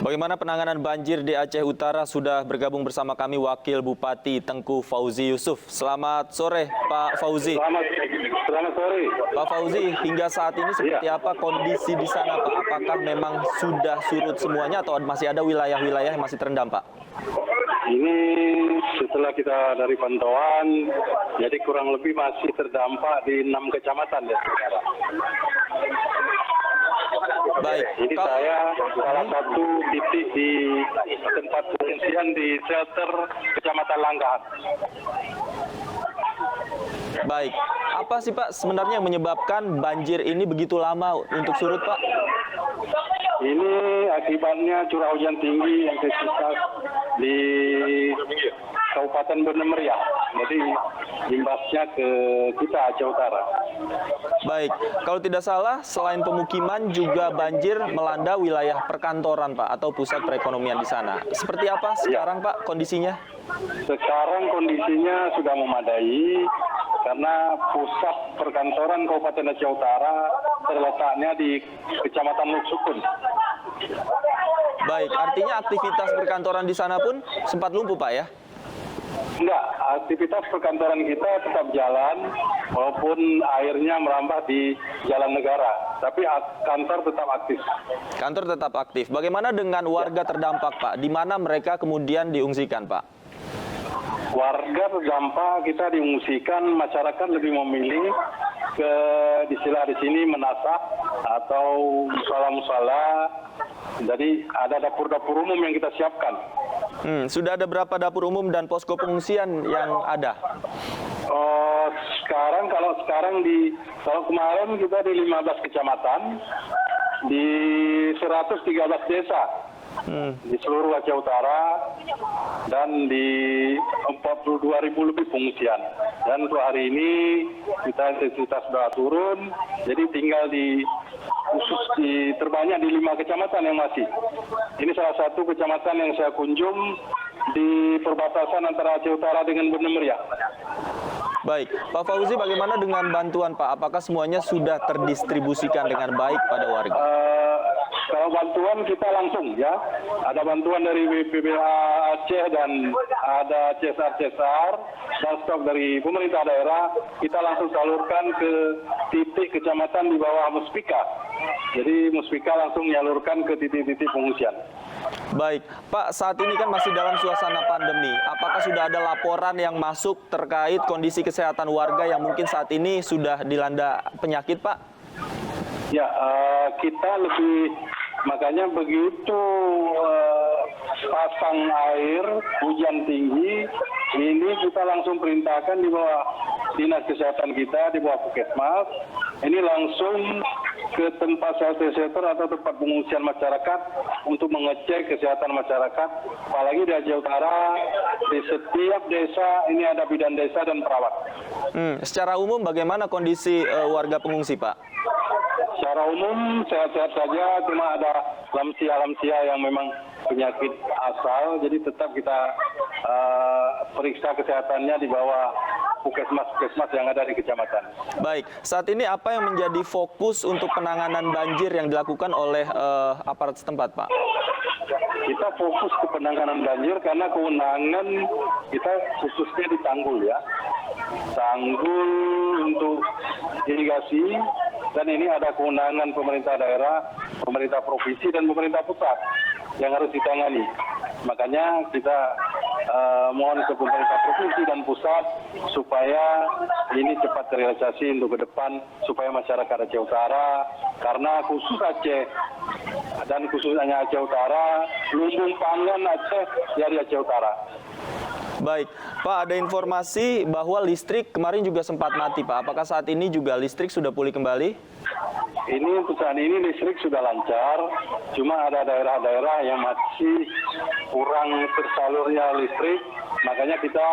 Bagaimana penanganan banjir di Aceh Utara? Sudah bergabung bersama kami Wakil Bupati Tengku Fauzi Yusuf. Selamat sore Pak Fauzi. Selamat sore. Pak Fauzi, hingga saat ini seperti apa kondisi di sana Pak? Apakah memang sudah surut semuanya atau masih ada wilayah-wilayah yang masih terendam Pak? Ini setelah kita dari pantauan, jadi kurang lebih masih terdampak di 6 kecamatan ya sekarang. Baik. Jadi saya salah satu titik di tempat pengungsian di shelter Kecamatan Langkahan. Baik. Apa sih Pak sebenarnya yang menyebabkan banjir ini begitu lama untuk surut Pak? Ini akibatnya curah hujan tinggi yang intensitas di Kabupaten Banda Meriah. Jadi imbasnya ke kita Aceh Utara. Baik, kalau tidak salah selain pemukiman juga banjir melanda wilayah perkantoran Pak atau pusat perekonomian di sana. Seperti apa sekarang Pak kondisinya? Sekarang kondisinya sudah memadai karena pusat perkantoran Kabupaten Aceh Utara terletaknya di Kecamatan Luksukun. Baik, artinya aktivitas perkantoran di sana pun sempat lumpuh Pak ya? Enggak, aktivitas perkantoran kita tetap jalan walaupun airnya merambah di jalan negara, tapi kantor tetap aktif. Kantor tetap aktif. Bagaimana dengan warga terdampak Pak? Di mana mereka kemudian diungsikan Pak? Warga terdampak kita diungsikan, masyarakat lebih memilih ke di sini menasah atau musala-musala. Jadi ada dapur-dapur umum yang kita siapkan. Sudah ada berapa dapur umum dan posko pengungsian yang ada? Kalau kemarin kita di 15 kecamatan, di 113 desa. Di seluruh Aceh Utara dan di 42.000 lebih pengungsian. Dan untuk hari ini kita intensitas sudah turun, jadi tinggal terbanyak di 5 kecamatan yang masih. Ini salah satu kecamatan yang saya kunjung di perbatasan antara Aceh Utara dengan Banda Meriah. Baik, Pak Fauzi, bagaimana dengan bantuan Pak? Apakah semuanya sudah terdistribusikan dengan baik pada warga? Kalau bantuan kita langsung ya, ada bantuan dari BPBA Aceh dan ada CSR dan stok dari pemerintah daerah, kita langsung salurkan ke titik kecamatan di bawah Muspika. Jadi Muspika langsung menyalurkan ke titik-titik pengungsian. Baik, Pak, saat ini kan masih dalam suasana pandemi. Apakah sudah ada laporan yang masuk terkait kondisi kesehatan warga yang mungkin saat ini sudah dilanda penyakit, Pak? Ya, kita makanya begitu pasang air, hujan tinggi, ini kita langsung perintahkan di bawah Dinas Kesehatan kita, di bawah Puskesmas, ini langsung ke tempat shelter atau tempat pengungsian masyarakat untuk mengecek kesehatan masyarakat. Apalagi di Aceh Utara, di setiap desa ini ada bidan desa dan perawat. Secara umum bagaimana kondisi warga pengungsi, Pak? Secara umum sehat-sehat saja, cuma ada lansia yang memang penyakit asal, jadi tetap kita periksa kesehatannya di bawah puskesmas yang ada di kecamatan. Baik, saat ini apa yang menjadi fokus untuk penanganan banjir yang dilakukan oleh aparat setempat, Pak? Kita fokus ke penanganan banjir karena kewenangan kita khususnya di Tanggul ya. Tanggul untuk irigasi, dan ini ada kewenangan pemerintah daerah, pemerintah provinsi, dan pemerintah pusat yang harus ditangani. Makanya kita mohon ke pemerintah provinsi dan pusat supaya ini cepat terrealisasi untuk ke depan, supaya masyarakat Aceh Utara, karena khusus Aceh dan khususnya Aceh Utara, lumbung pangan Aceh dari Aceh Utara. Baik, Pak, ada informasi bahwa listrik kemarin juga sempat mati, Pak. Apakah saat ini juga listrik sudah pulih kembali? Ini untuk saat ini listrik sudah lancar, cuma ada daerah-daerah yang masih kurang tersalurnya listrik, makanya kita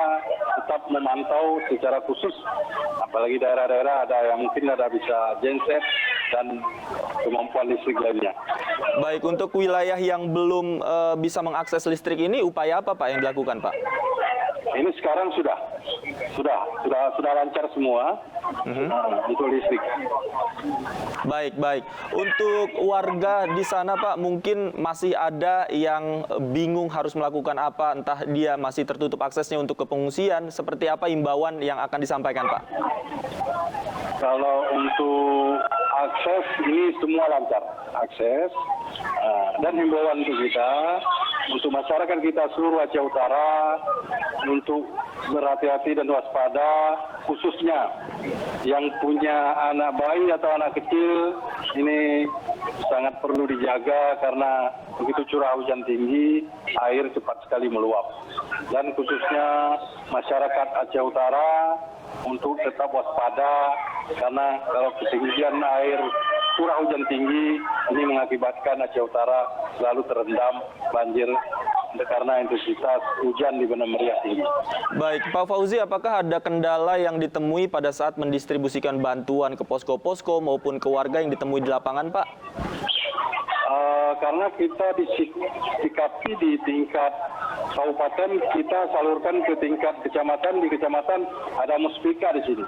tetap memantau secara khusus, apalagi daerah-daerah ada yang mungkin ada bisa genset dan kemampuan listrik lainnya. Baik, untuk wilayah yang belum bisa mengakses listrik ini, upaya apa Pak yang dilakukan Pak? Ini sekarang sudah lancar semua untuk listrik. Baik, baik. Untuk warga di sana, Pak, mungkin masih ada yang bingung harus melakukan apa, entah dia masih tertutup aksesnya untuk ke pengungsian. Seperti apa imbauan yang akan disampaikan, Pak? Kalau untuk akses ini semua lancar, akses dan himbauan untuk kita, untuk masyarakat kita seluruh Aceh Utara untuk berhati-hati dan waspada, khususnya yang punya anak bayi atau anak kecil ini sangat perlu dijaga karena begitu curah hujan tinggi, air cepat sekali meluap. Dan khususnya masyarakat Aceh Utara untuk tetap waspada karena kalau ketinggian air curah hujan tinggi ini mengakibatkan Aceh Utara selalu terendam banjir karena intensitas hujan di Banda Meriah tinggi. Baik, Pak Fauzi, apakah ada kendala yang ditemui pada saat mendistribusikan bantuan ke posko-posko maupun ke warga yang ditemui di lapangan, Pak? Karena kita disikapi di tingkat kabupaten, kita salurkan ke tingkat kecamatan. Di kecamatan ada Muspika di sini.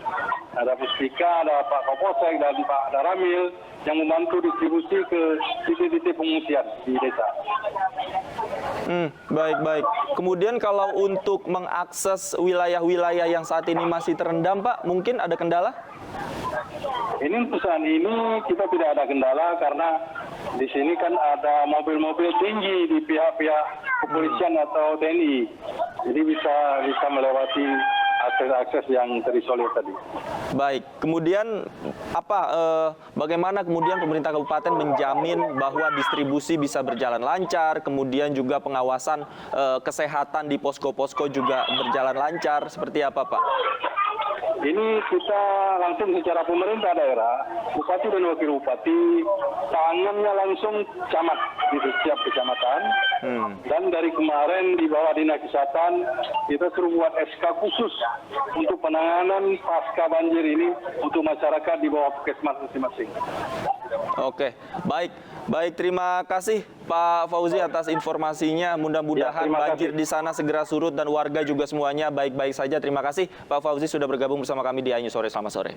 Ada Muspika, ada Pak Kapolsek dan Pak Daramil yang membantu distribusi ke titik-titik pengungsian di desa. Baik, baik. Kemudian kalau untuk mengakses wilayah-wilayah yang saat ini masih terendam, Pak, mungkin ada kendala? Ini untuk saat ini kita tidak ada kendala karena di sini kan ada mobil-mobil tinggi di pihak-pihak kepolisian atau TNI. Jadi bisa melewati akses-akses yang terisolir tadi. Baik, kemudian bagaimana kemudian pemerintah kabupaten menjamin bahwa distribusi bisa berjalan lancar, kemudian juga pengawasan kesehatan di posko-posko juga berjalan lancar, seperti apa, Pak? Ini kita langsung secara pemerintah daerah, Bupati dan Wakil Bupati, tangannya langsung camat di setiap kecamatan. Dan dari kemarin di bawah Dinas Kesehatan, kita suruh buat SK khusus untuk penanganan pasca banjir ini untuk masyarakat di bawah puskesmas masing-masing. Oke, baik. Baik, terima kasih Pak Fauzi atas informasinya. Mudah-mudahan banjir di sana segera surut dan warga juga semuanya baik-baik saja. Terima kasih Pak Fauzi sudah bergabung bersama kami di iNews Sore. Selamat sore.